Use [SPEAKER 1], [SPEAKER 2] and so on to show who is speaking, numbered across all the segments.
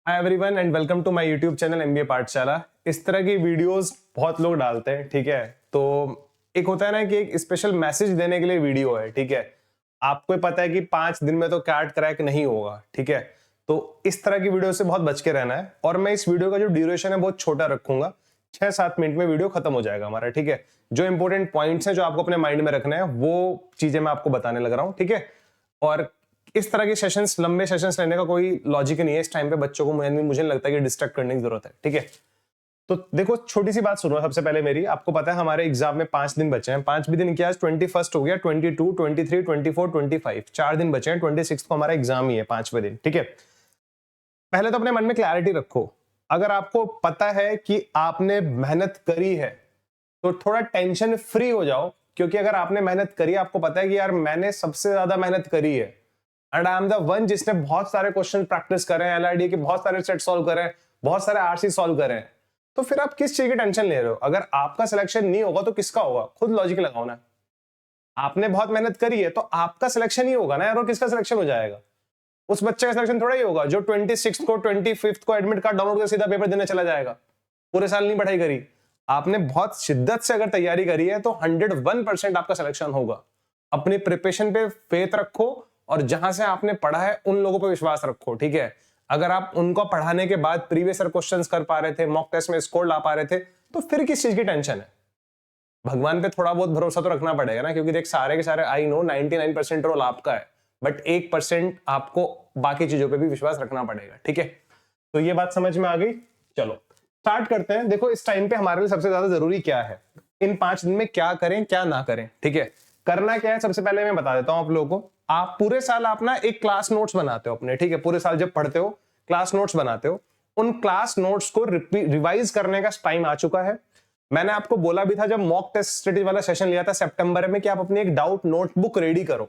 [SPEAKER 1] Hi everyone and welcome to my YouTube channel MBA Pathshala. इस तरह की वीडियोस बहुत लोग डालते हैं, ठीक है। तो एक होता है ना कि एक स्पेशल मैसेज देने के लिए वीडियो है, ठीक है। आपको पता है कि 5 दिन में तो कैट क्रैक नहीं होगा, ठीक है। तो इस तरह की वीडियो से बहुत बच के रहना है और मैं इस वीडियो का जो ड्यूरेशन है बहुत छोटा रखूंगा। 6-7 मिनट में वीडियो खत्म हो जाएगा हमारा, ठीक है। जो इंपॉर्टेंट पॉइंट्स हैं जो आपको अपने माइंड में रखना है वो चीजें मैं आपको बताने लग रहा हूँ, ठीक है। और इस तरह के सेशंस, लंबे सेशंस लेने का कोई लॉजिक नहीं है इस टाइम पे। बच्चों को मुझे नहीं लगता कि डिस्ट्रैक्ट करने की जरूरत है, ठीक है। तो देखो, छोटी सी बात सुनो सबसे पहले मेरी। आपको पता है हमारे एग्जाम में 5 दिन बचे हैं। 5 भी दिन क्या, 21 हो गया, 22, 23, 24, 25, 4 दिन बचे हैं। 26 को हमारा एग्जाम ही है, 5वें दिन, ठीक है। पहले तो अपने मन में क्लैरिटी रखो। अगर आपको पता है कि आपने मेहनत करी है तो थोड़ा टेंशन फ्री हो जाओ, क्योंकि अगर आपने मेहनत करी, आपको पता है कि यार मैंने सबसे ज्यादा मेहनत करी है and I am the one जिसने बहुत सारे क्वेश्चन प्रैक्टिस करे हैं, एलआरडी के बहुत सारे सेट सॉल्व करे हैं, बहुत सारे आरसी सॉल्व करे हैं, तो फिर आप किस चीज की टेंशन ले रहे हो? अगर आपका सिलेक्शन नहीं होगा तो किसका होगा? खुद लॉजिक लगाओ ना। आपने बहुत मेहनत करी है तो आपका सिलेक्शन ही होगा ना यार, और किसका सिलेक्शन हो जाएगा? उस बच्चे का सिलेक्शन थोड़ा ही होगा जो 26 को 25 को एडमिट कार्ड डाउनलोड कर सीधा पेपर देने चला जाएगा। पूरे साल नहीं पढ़ाई करी, आपने बहुत शिद्दत से अगर तैयारी करी है तो 101% आपका सिलेक्शन होगा। अपनी प्रिपरेशन पे फेथ रखो और जहां से आपने पढ़ा है उन लोगों पे विश्वास रखो, ठीक है। अगर आप उनको पढ़ाने के बाद प्रीवियस ईयर क्वेश्चंस कर पा रहे थे, मॉक टेस्ट में स्कोर ला पा रहे थे, तो फिर किस चीज की टेंशन है? भगवान पे थोड़ा बहुत भरोसा तो रखना पड़ेगा ना, क्योंकि देख सारे के सारे आई नो 99% रोल आपका है, बट 1% आपको बाकी चीजों पे भी विश्वास रखना पड़ेगा, ठीक है। तो ये बात समझ में आ गई। चलो स्टार्ट करते हैं। देखो, इस टाइम पे हमारे लिए सबसे ज्यादा जरूरी क्या है, इन 5 दिन में क्या करें क्या ना करें, ठीक है। करना क्या है सबसे पहले मैं बता देता हूं आप लोगों को। आप पूरे साल आप ना एक क्लास नोट्स बनाते हो अपने, ठीक है। पूरे साल जब पढ़ते हो क्लास नोट्स बनाते हो, उन क्लास नोट्स को रिवाइज करने का टाइम आ चुका है। मैंने आपको बोला भी था जब मॉक टेस्ट स्ट्रेटेजी वाला सेशन लिया था सितंबर में कि आप अपनी एक डाउट नोटबुक रेडी करो।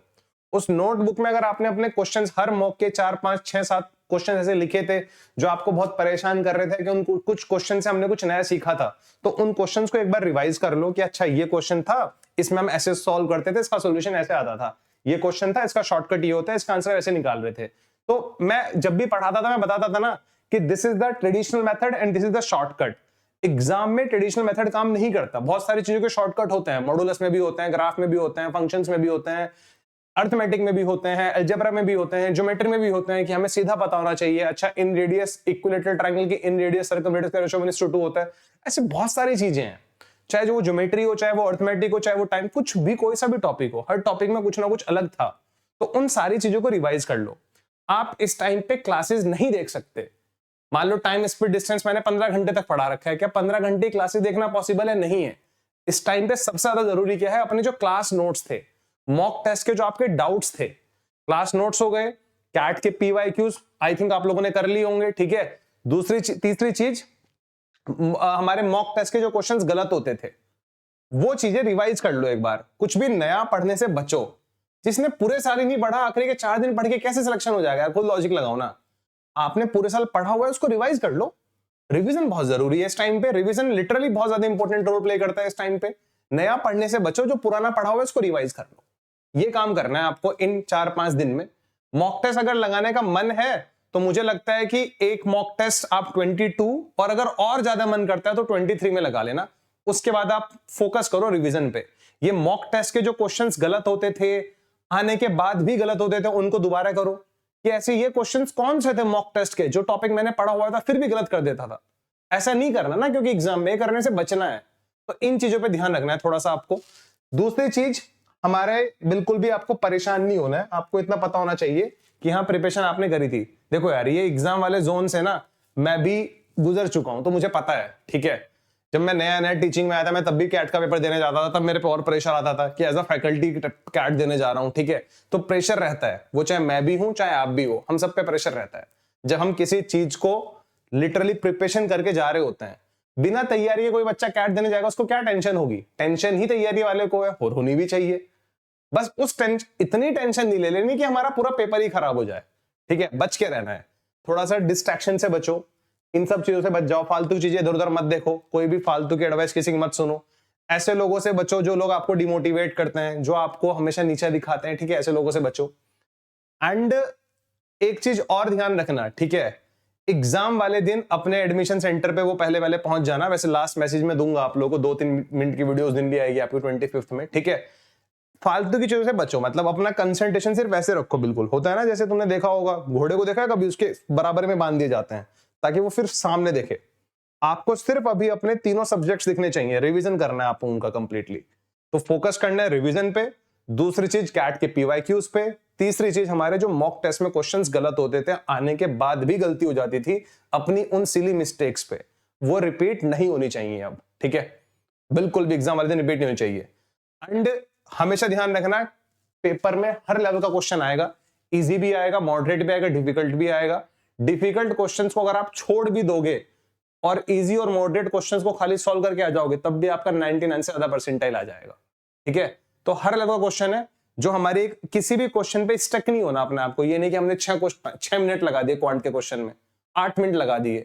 [SPEAKER 1] उस नोटबुक में अगर आपने अपने क्वेश्चंस हर मॉक के 4, 5, 6, 7 क्वेश्चन ऐसे लिखे थे जो आपको बहुत परेशान कर रहे थे कि उन कुछ क्वेश्चन से हमने कुछ नया सीखा था, तो उन क्वेश्चंस को एक बार रिवाइज कर लो कि अच्छा ये क्वेश्चन था, इसमें हम ऐसे सॉल्व करते थे, इसका सॉल्यूशन ऐसे आता था। ये क्वेश्चन था, इसका शॉर्टकट ये होता है, इसका आंसर ऐसे निकाल रहे थे। तो मैं जब भी पढ़ाता था मैं बताता था ना कि this is the traditional method and this is the shortcut. Exam में ट्रेडिशनल मेथड काम नहीं करता। बहुत सारी चीजों के शॉर्टकट होते हैं, मॉडुलस में भी होते हैं, ग्राफ में भी होते हैं, फंक्शंस में भी होते हैं, अर्थमेटिक में भी होते हैं, अलजेब्रा में भी होते हैं, ज्योमेट्री में भी होते हैं कि हमें सीधा पता होना चाहिए। अच्छा, इन रेडियस इक्विलेटरल ट्रायंगल की इन रेडियस सर्कमफेरेंस का रेशियो 1:2 होता है। ऐसे बहुत सारी चीजें हैं, चाहे जो वो ज्योमेट्री हो, चाहे वो अर्थमेटिक हो, चाहे वो टाइम, कुछ भी, कोई सा भी टॉपिक हो, हर टॉपिक में कुछ ना कुछ अलग था। तो उन सारी चीजों को रिवाइज कर लो। आप इस टाइम पे क्लासेस नहीं देख सकते। मान लो टाइम स्पीड डिस्टेंस मैंने 15 घंटे तक पढ़ा रखा है, क्या 15 घंटे क्लासेस देखना पॉसिबल है? नहीं है। इस टाइम पे सबसे ज्यादा जरूरी क्या है? अपने जो क्लास नोट्स थे, मॉक टेस्ट के जो आपके डाउट्स थे, क्लास नोट्स हो गए, कैट के पीवाईक्यूज आई थिंक आप लोगों ने कर लिए होंगे, ठीक है। तीसरी चीज, हमारे मॉक टेस्ट के जो क्वेश्चंस गलत होते थे वो चीजें रिवाइज कर लो एक बार। कुछ भी नया पढ़ने से बचो। जिसने पूरे साल ही नहीं पढ़ा, आखिरी के 4 दिन पढ़ के कैसे सिलेक्शन हो जाएगा यार? खुद लॉजिक लगाओ ना। आपने पूरे साल पढ़ा हुआ है, उसको रिवाइज कर लो। रिवीजन बहुत जरूरी है इस टाइम पे। रिवीजन लिटरली बहुत ज्यादा इंपॉर्टेंट रोल प्ले करता है इस टाइम पे। नया पढ़ने से बचो, जो पुराना पढ़ा हुआ है उसको रिवाइज कर लो। ये काम करना है आपको इन 4-5 दिन में। मॉक टेस्ट अगर लगाने का मन है तो मुझे लगता है कि एक मॉक टेस्ट आप 22, और अगर और ज्यादा मन करता है तो 23 में लगा लेना। उसके बाद आप फोकस करो रिवीजन पे। ये मॉक टेस्ट के जो क्वेश्चंस गलत होते थे, आने के बाद भी गलत होते थे, उनको दोबारा करो कि ऐसे ये क्वेश्चंस कौन से थे मॉक टेस्ट के जो टॉपिक मैंने पढ़ा हुआ था फिर भी गलत कर देता था। ऐसा नहीं करना ना, क्योंकि एग्जाम में करने से बचना है। तो इन चीजों पे ध्यान रखना है थोड़ा सा आपको। दूसरी चीज, हमारे बिल्कुल भी आपको परेशान नहीं होना है। आपको इतना पता होना चाहिए कि हाँ, प्रिपरेशन आपने करी थी। देखो यार, ये एग्जाम वाले जोन से ना मैं भी गुजर चुका हूं, तो मुझे पता है, ठीक है। जब मैं नया नया टीचिंग में आया था, मैं तब भी कैट का पेपर देने जाता था, तब मेरे पे और प्रेशर आता था कि एज अ फैकल्टी कैट देने जा रहा हूं, ठीक है। तो प्रेशर रहता है, वो चाहे मैं भी हूं चाहे आप भी हो, हम सब पे प्रेशर रहता है जब हम किसी चीज को लिटरली प्रिपरेशन करके जा रहे होते हैं। बिना तैयारी के कोई बच्चा कैट देने जाएगा, उसको क्या टेंशन होगी? टेंशन ही तैयारी वाले को है, और होनी भी चाहिए। बस उस इतनी टेंशन नहीं ले लेनी कि हमारा पूरा पेपर ही खराब हो जाए, ठीक है। बच के रहना है, थोड़ा सा डिस्ट्रैक्शन से बचो, इन सब चीजों से बच जाओ। फालतू चीजें इधर उधर मत देखो, कोई भी फालतू की एडवाइस किसी की मत सुनो। ऐसे लोगों से बचो जो लोग आपको डिमोटिवेट करते हैं, जो आपको हमेशा नीचे दिखाते हैं, ठीक है। ऐसे लोगों से बचो। एंड एक चीज और ध्यान रखना, ठीक है, एग्जाम वाले दिन अपने एडमिशन सेंटर पे वो पहले वाले पहुंच जाना। वैसे लास्ट मैसेज में दूंगा आप लोगों को, 2-3 मिनट की वीडियो उस दिन भी आएगी आपको 25th में, ठीक है। फालतू की चीजों से बचो, मतलब अपना कंसंट्रेशन सिर्फ ऐसे रखो, बिल्कुल होता है ना जैसे तुमने देखा होगा घोड़े को देखा है कभी, उसके बराबर में बांध दिए जाते हैं ताकि वो फिर सामने देखे। आपको सिर्फ अभी अपने तीनों सब्जेक्ट्स दिखने चाहिए, रिवीजन करना है आपको उनका कंप्लीटली। तो फोकस करना है रिवीजन पे, दूसरी चीज कैट के पीवाईक्यूज पे, तीसरी चीज हमारे जो मॉक टेस्ट में क्वेश्चंस गलत होते थे, आने के बाद भी गलती हो जाती थी, अपनी उन सिली मिस्टेक्स पे, वो रिपीट नहीं होनी चाहिए अब, ठीक है। बिल्कुल भी एग्जाम वाले दिन रिपीट नहीं होनी चाहिए। एंड हमेशा ध्यान रखना पेपर में हर लेवल का क्वेश्चन आएगा, इजी भी आएगा, मॉडरेट भी आएगा, डिफिकल्ट भी आएगा। डिफिकल्ट क्वेश्चंस को अगर आप छोड़ भी दोगे और इजी और मॉडरेट क्वेश्चंस को खाली सॉल्व करके आ जाओगे, तब भी आपका 99 से ज्यादा परसेंटाइल आ जाएगा, ठीक है। तो हर लेवल का क्वेश्चन है जो हमारे किसी भी क्वेश्चन पे स्टक नहीं होना अपने आप को। ये नहीं कि हमने 6 मिनट लगा दिए क्वांट के क्वेश्चन में, 8 मिनट लगा दिए,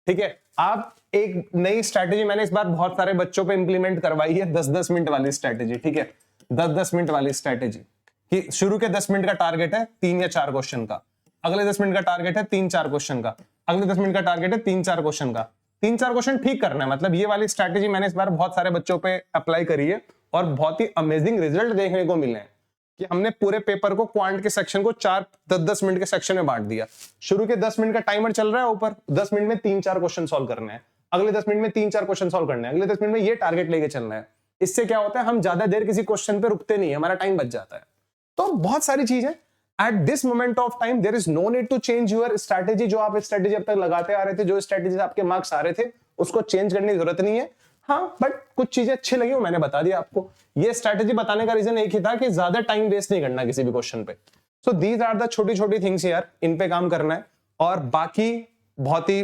[SPEAKER 1] ठीक है। आप एक नई स्ट्रैटेजी मैंने इस बार बहुत सारे बच्चों पे इंप्लीमेंट करवाई है, 10-10 मिनट वाली स्ट्रैटेजी, ठीक है। 10-10 मिनट वाली स्ट्रैटेजी कि शुरू के 10 मिनट का टारगेट है 3 या 4 क्वेश्चन का, अगले 10 मिनट का टारगेट है 3-4 क्वेश्चन का, अगले 10 मिनट का टारगेट है 3-4 क्वेश्चन का। 3-4 क्वेश्चन ठीक करना है। मतलब ये वाली स्ट्रैटेजी मैंने इस बार बहुत सारे बच्चों पे अप्लाई करी है और बहुत ही अमेजिंग रिजल्ट देखने को मिले हैं कि हमने पूरे पेपर को क्वांट के सेक्शन को 4-10 मिनट के सेक्शन में बांट दिया। शुरू के 10 मिनट का टाइमर चल रहा है ऊपर, 10 मिनट में 3-4 क्वेश्चन सॉल्व करने हैं, अगले 10 मिनट में 3-4 क्वेश्चन सॉल्व करने हैं, अगले 10 मिनट में ये टारगेट लेके चलना है। इससे क्या होता है, हम ज्यादा देर किसी क्वेश्चन पे रुकते नहीं है, हमारा टाइम बच जाता है। तो बहुत सारी चीज है। At this moment of time there is no need to change your strategy. जो आप स्ट्रैटेजी अब तक लगाते आ रहे थे, जो स्ट्रैटेजी आपके मार्क्स आ रहे थे, उसको चेंज करने की जरूरत नहीं है। हाँ, बट कुछ चीजें अच्छी लगी वो मैंने बता दिया आपको। ये स्ट्रैटेजी बताने का रीजन एक ही था कि ज्यादा टाइम वेस्ट नहीं करना किसी भी क्वेश्चन पे। सो दीज आर द छोटी छोटी थिंग्स यार, इन पे काम करना है। और बाकी बहुत ही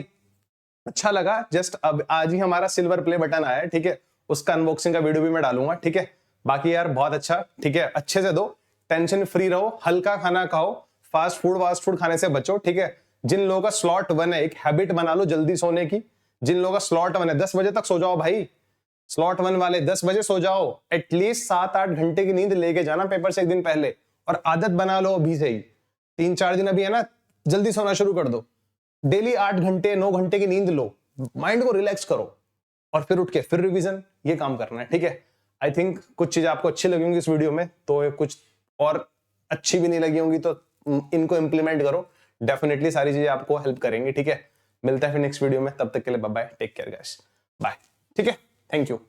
[SPEAKER 1] अच्छा लगा, जस्ट अब आज ही हमारा सिल्वर प्ले बटन आया है, ठीक है। उसका अनबॉक्सिंग का वीडियो भी मैं डालूंगा, ठीक है। बाकी यार बहुत अच्छा, ठीक है। अच्छे से दो, टेंशन फ्री रहो, हल्का खाना खाओ, फास्ट फूड खाने से बचो, ठीक है। जिन लोगों का स्लॉट 1 है, एक हैबिट बना लो जल्दी सोने की। जिन लोगों का स्लॉट 1 है, 10 बजे तक सो जाओ भाई। स्लॉट 1 वाले 10 बजे सो जाओ, एटलीस्ट 7-8 घंटे की नींद लेके जाना पेपर से एक दिन पहले, और आदत बना लो अभी से ही। 3-4 दिन अभी है ना, जल्दी सोना शुरू कर दो। डेली 8 घंटे 9 घंटे की नींद लो, माइंड को रिलैक्स करो, और फिर उठ के फिर रिवीजन, ये काम करना है, ठीक है। आई थिंक कुछ चीज आपको अच्छी लगी होंगी इस वीडियो में, तो कुछ और अच्छी भी नहीं लगी होंगी तो इनको इंप्लीमेंट करो, डेफिनेटली सारी चीजें आपको हेल्प करेंगी, ठीक है। मिलता है फिर नेक्स्ट वीडियो में, तब तक के लिए bye bye, take care guys, bye, ठीक है, थैंक यू।